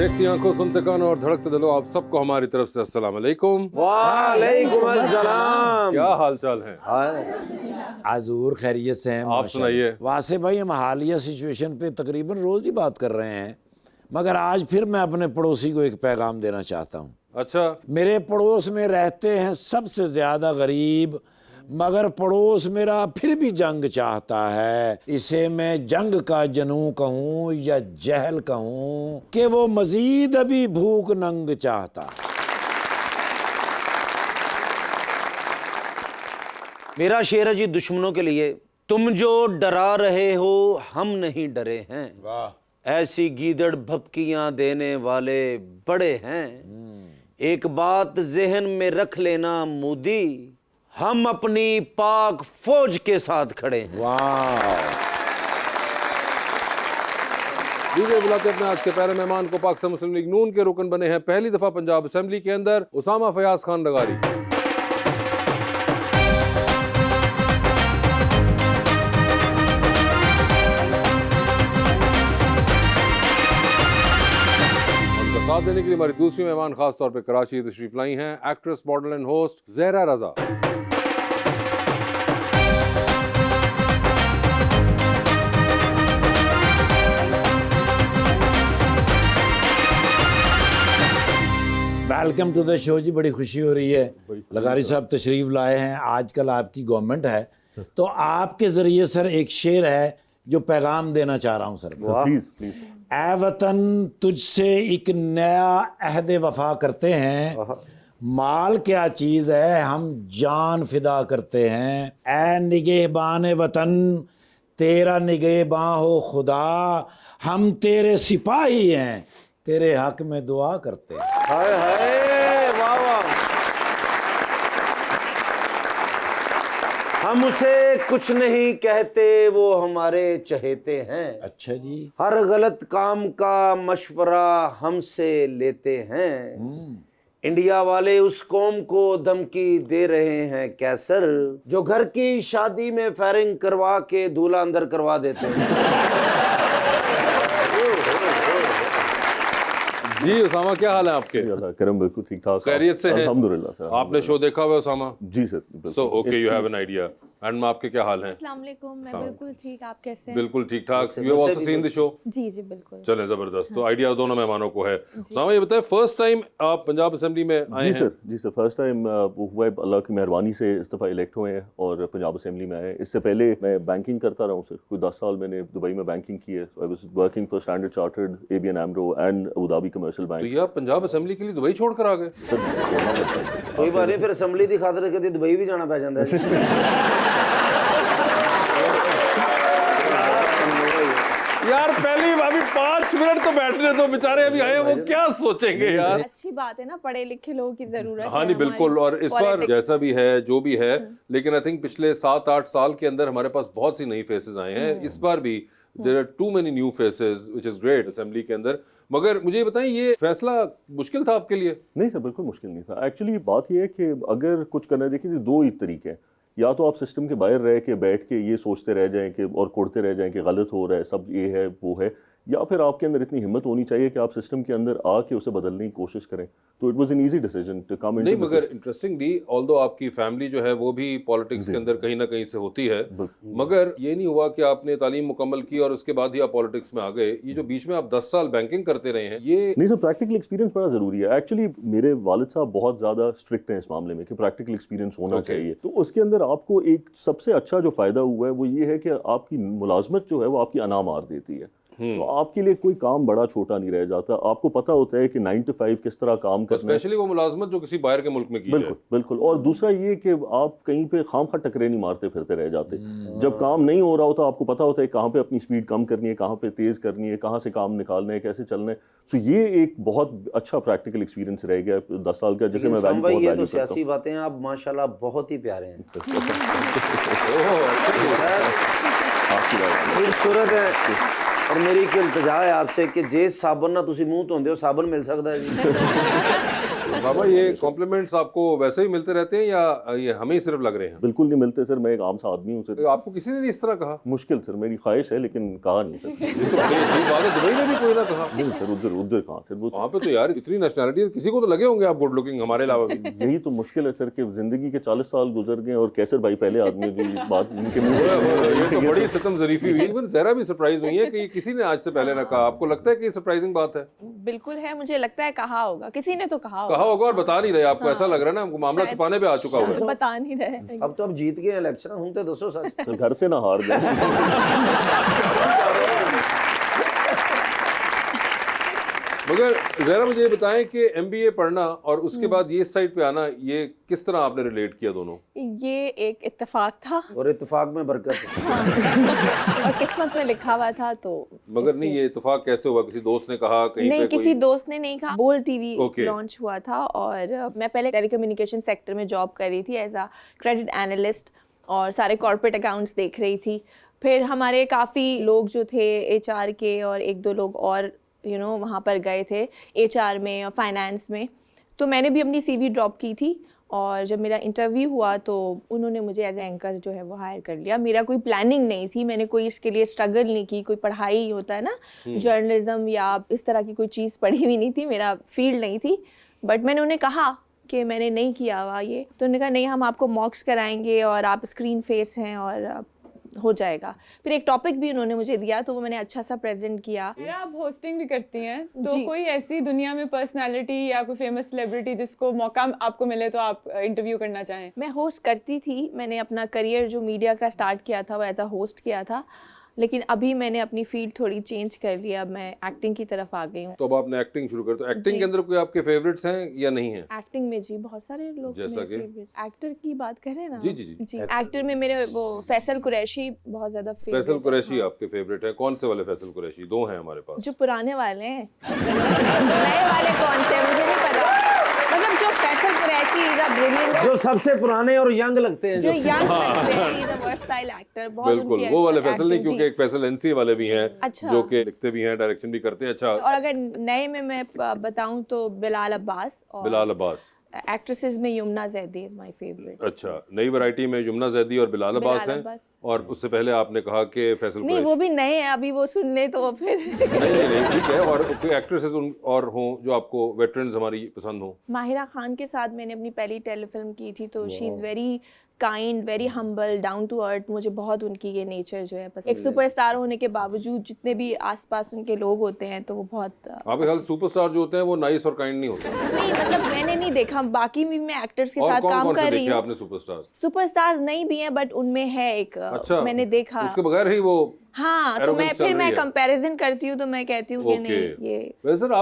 देखती आंखों, सुनते कानों और धड़कते दिलों, आप सबको हमारी तरफ से अस्सलाम वालेकुम। वालेकुम अस्सलाम। क्या हाल चाल है? आजूर खैरियत से हैं। आप सुनाइए। वासे भाई, हम हालिया सिचुएशन पे तकरीबन रोज ही बात कर रहे हैं, मगर आज फिर मैं अपने पड़ोसी को एक पैगाम देना चाहता हूँ। अच्छा, मेरे पड़ोस में रहते हैं सबसे ज्यादा गरीब, मगर पड़ोस मेरा फिर भी जंग चाहता है। इसे मैं जंग का जनू कहूँ या जहल कहूँ कि वो मजीद अभी भूख नंग चाहता। मेरा शेर है जी दुश्मनों के लिए। तुम जो डरा रहे हो हम नहीं डरे हैं, वाह। ऐसी गीदड़ भपकियां देने वाले बड़े हैं। एक बात जहन में रख लेना मोदी, हम अपनी पाक फौज के साथ खड़े हैं। वाह। दीजिए बुलाते अपने आज के प्यारे मेहमान को। पाक से मुस्लिम लीग नून के रुकन बने हैं पहली दफा पंजाब असेंबली के अंदर, उसामा फयाज खान लगारी। साथ देने के लिए हमारी दूसरी मेहमान खास तौर पे कराची तशरीफ लाई हैं actress, model and host Zahra Raza. Welcome to the show जी, बड़ी खुशी हो रही है। लगारी साहब तशरीफ लाए हैं। आजकल आपकी गवर्नमेंट है, तो आपके जरिए सर एक शेर है जो पैगाम देना चाह रहा हूँ सर। Please please. ए वतन, तुझसे एक नया अहद वफा करते हैं, माल क्या चीज़ है हम जान फिदा करते हैं। ए निगहबान वतन, तेरा निगहबां हो खुदा, हम तेरे सिपाही हैं, तेरे हक में दुआ करते हैं। हाय हाय, वाह वाह। हम उसे कुछ नहीं कहते, वो हमारे चहेते हैं। अच्छा जी। हर गलत काम का मशवरा हमसे लेते हैं। इंडिया वाले उस कौम को धमकी दे रहे हैं कैसर, जो घर की शादी में फायरिंग करवा के दूल्हा अंदर करवा देते हैं। जी उसामा, क्या हाल है आपके? करम बिल्कुल ठीक ठाक, खैरियत से हैं? अल्हम्दुलिल्लाह सर। आपने शो देखा हुआ है उसामा? जी sir. So okay, you have an idea. And आपके क्या हाल हैं? अस्सलाम वालेकुम। मैं बिल्कुल ठीक, आप कैसे हैं? बिल्कुल ठीक ठाक। You have also seen the show? जी जी बिल्कुल। चलें, जबरदस्त। तो आइडिया दोनों मेहमानों को है। उसामा ये बताएं, फर्स्ट टाइम आप पंजाब असेंबली में आए जी हैं? सर, जी सर। फर्स्ट टाइम हुआ है, अल्लाह की मेहरबानी से इस दफ़ा इलेक्ट हुए हैं और पंजाब असेंबली में आए हैं। इससे पहले मैं बैंकिंग करता रहा हूँ सर, कोई 10 साल मैंने दुबई में बैंकिंग की है। I was working for standard chartered, ABN AMRO and Abu Dhabi commercial तो बैंक। ये आप पंजाब असेंबली के लिए दुबई छोड़कर आ गए? कोई बात नहीं, फिर असम्बली की खातिर कभी दुबई भी जाना पै जाता है। यार पहली अभी 5 मिनट तो बैठने दो, बेचारे अभी आए, वो क्या सोचेंगे यार। अच्छी बात है ना, पढ़े लिखे लोगों की जरूरत है। हाँ नहीं बिल्कुल। और इस बार जैसा भी है जो भी है, लेकिन आई थिंक पिछले 7-8 साल के अंदर हमारे पास बहुत सी नई फेसेस आए हैं। इस बार भी there are too many new faces which is great assembly के अंदर। मगर मुझे ये बताएं, ये फैसला मुश्किल था आपके लिए? नहीं सर, बिल्कुल मुश्किल नहीं था। एक्चुअली बात यह है कि अगर कुछ करना, देखिए तो दो ही तरीके हैं। या तो आप सिस्टम के बाहर रह के बैठ के ये सोचते रह जाएं कि और कुड़ते रह जाएं कि गलत हो रहा है, सब ये है वो है, या फिर आपके अंदर इतनी हिम्मत होनी चाहिए कि आप सिस्टम के अंदर आके उसे बदलने की कोशिश करें। तो it was an easy decision to come into. नहीं मगर इंटरेस्टिंगली, ऑल्दो आपकी फैमिली जो है वो भी पॉलिटिक्स के अंदर कहीं ना कहीं से होती है, मगर ये नहीं हुआ कि आपने तालीम मुकम्मल की और उसके बाद ही आप पॉलिटिक्स में आ गए। ये जो बीच में आप 10 साल बैंकिंग करते रहे हैं, ये नहीं सर, प्रैक्टिकल एक्सपीरियंस बड़ा जरूरी है। एक्चुअली मेरे वालिद साहब बहुत ज्यादा स्ट्रिक्ट हैं इस मामले में कि प्रैक्टिकल एक्सपीरियंस होना चाहिए। तो उसके अंदर आपको एक सबसे अच्छा जो फायदा हुआ है वो ये है कि आपकी मुलाजमत जो है वो आपकी अना मार देती है। तो आपके लिए कोई काम बड़ा छोटा नहीं रह जाता। आपको पता होता है कि 9 to 5 किस तरह काम करना है, स्पेशली वो मुलाजमत जो किसी बाहर के मुल्क में की बिल्कुल बिल्कुल। और दूसरा ये कि आप कहीं पे खामखा टकरे नहीं मारते फिरते रह जाते। जब काम नहीं हो रहा होता आपको पता होता है कहाँ पे अपनी स्पीड कम करनी है, कहाँ पे तेज करनी है, कहाँ से काम निकालना है, कैसे चलना है। सो ये एक बहुत अच्छा प्रैक्टिकल एक्सपीरियंस रह गया 10 साल का, जिसे मैं वैल्यू बहुत ये वैल्यू तो करता सियासी बातें हैं, आप माशाल्लाह बहुत ही प्यारे हैं, खूबसूरत है। और मेरी एक इल्तिजा है आपसे कि जे साबन ना तुसी मुंह धोंदे हो, साबन मिल सकता है जी? सामा, ये कॉम्प्लीमेंट्स आपको वैसे ही मिलते रहते हैं या ये हमें ही सिर्फ लग रहे हैं? बिल्कुल नहीं मिलते सर, मैं एक आम सा आदमी हूँ सर। आपको किसी ने नहीं इस तरह कहा? मुश्किल सर, मेरी ख्वाहिश है लेकिन कहा नहीं सर। ये तो बड़ी बात है, दुबई में भी कोई ना कहा? नहीं सर, उधर कहाँ सर, वो वहाँ पे तो यार इतनी नेशनैलिटी है, किसी को तो लगे होंगे आप गुड लुकिंग हमारे अलावा भी। यही तो मुश्किल है सर कि जिंदगी के 40 साल गुजर गए और कैसर भाई पहले आदमी जो ये बात इनके मुंह से ये तो बड़ी सितम जरीफी हुई। इवन जहरा भी सरप्राइज हुई है कि किसी ने आज से पहले ना कहा। आपको लगता है कि सरप्राइजिंग बात है? बिल्कुल है, मुझे लगता है कहा होगा, किसी ने तो कहा कहा होगा और बता नहीं रहे आपको, ऐसा लग रहा है ना हमको मामला शायद- छुपाने पे आ चुका हुआ है। बता नहीं रहे। अब तो अब जीत गए इलेक्शन, हम तो दसो सच। सर घर से ना हार गए। मगर जहरा मुझे ये बताएं कि एमबीए पढ़ना और उसके बाद ये साइड पे आना, ये किस तरह आपने रिलेट किया दोनों? ये एक इत्तेफाक था और इत्तेफाक में बरकत है। और किस्मत में लिखा हुआ था तो। मगर नहीं, ये इत्तेफाक कैसे हुआ? किसी दोस्त ने कहा कहीं नहीं, पे किसी कोई? दोस्त ने नहीं कहा। बोल टीवी Okay. लॉन्च हुआ था और मैं पहले टेलीकम्युनिकेशन सेक्टर में जॉब कर रही थी एज अ क्रेडिट एनालिस्ट और सारे कॉर्पोरेट अकाउंट्स देख रही थी। फिर हमारे काफ़ी लोग जो थे एचआर के और एक दो लोग और वहाँ पर गए थे एचआर में और फाइनेंस में, तो मैंने भी अपनी सीवी ड्रॉप की थी और जब मेरा इंटरव्यू हुआ तो उन्होंने मुझे एज एंकर जो है वो हायर कर लिया। मेरा कोई प्लानिंग नहीं थी, मैंने कोई इसके लिए स्ट्रगल नहीं की, कोई पढ़ाई होता है ना जर्नलिज्म या इस तरह की कोई चीज़ पढ़ी हुई नहीं थी, मेरा फील्ड नहीं थी। बट मैंने उन्हें कहा कि मैंने नहीं किया हुआ ये, तो उन्होंने कहा नहीं हम आपको मॉक्स कराएंगे और आप स्क्रीन फेस हैं और हो जाएगा। फिर एक टॉपिक भी उन्होंने मुझे दिया तो वो मैंने अच्छा सा प्रेजेंट किया। मेरा आप होस्टिंग भी करती हैं, तो जी। कोई ऐसी दुनिया में पर्सनालिटी या कोई फेमस सेलिब्रिटी जिसको मौका आपको मिले तो आप इंटरव्यू करना चाहें? मैं होस्ट करती थी, मैंने अपना करियर जो मीडिया का स्टार्ट किया था वो एज अ होस्ट किया था, लेकिन अभी मैंने अपनी फील्ड थोड़ी चेंज कर लिया, अब मैं एक्टिंग की तरफ आ गई हूँ। तो अब आपने एक्टिंग शुरू कर, तो एक्टिंग जी। के अंदर कोई आपके फेवरेट्स हैं या नहीं है? एक्टिंग में जी बहुत सारे लोग जैसा मेरे कि? फेवरेट एक्टर की बात करें ना। जी, जी, जी। जी एक्टर में मेरे वो फैसल कुरैशी बहुत ज्यादा फेवरेट फैसल है। कुरैशी हाँ। आपके फेवरेट है? कौन से वाले फैसल कुरैशी? दो हैं हमारे पास। जो पुराने वाले हैं। नए वाले कौन से मुझे नहीं पता, मतलब जो Faisal Qureshi is a brilliant, जो सबसे पुराने और यंग लगते हैं जो जो। यंग लगते हैं, इज अ वर्सटाइल एक्टर। बहुत बिल्कुल, उनकी वो वाले फैसल नहीं, acting, क्योंकि जी। एक फैसल एनसी वाले भी हैं अच्छा। जो कि लिखते भी हैं, डायरेक्शन भी करते हैं। अच्छा, और अगर नए में मैं बताऊं तो बिलाल अब्बास और बिलाल अब्बास। एक्ट्रेसेस में Yamuna Zaidi is my favourite. अच्छा, नई वैरायटी में यमुना जैदी और बिलाल अब्बास बिलाल हैं। अब्बास। और उससे पहले आपने कहा कि फैसल नहीं कुरैशी। वो भी नए हैं, अभी वो सुन ले तो फिर नहीं, ठीक है। और कोई एक्ट्रेसेस और हों जो आपको वेटरन्स हमारी पसंद हो? माहिरा खान के साथ मैंने अपनी पहली टेलीफिल्म की थी, तो she is very kind, very humble, down to earth. मुझे बहुत उनकी ये नेचर जो है पसंद। एक सुपरस्टार होने के बावजूद जितने भी आसपास उनके लोग होते हैं तो वो बहुत आपके ख्याल सुपरस्टार जो होते हैं वो नाइस और काइंड नहीं होते? नहीं, मतलब मैंने नहीं देखा, बाकी भी मैं एक्टर्स के और साथ कौन काम कौन से कर रही देखे हूँ। आपने सुपरस्टार्स? सुपरस्टार्स नहीं भी हैं बट उनमें है एक अच्छा, मैंने देखा। उसके बगैर ही वो हाँ, तो arrogance मैं चल फिर रही मैं है। कंपैरिजन करती हूँ तो मैं कहती हूँ कि ओके। नहीं ये वैसे सर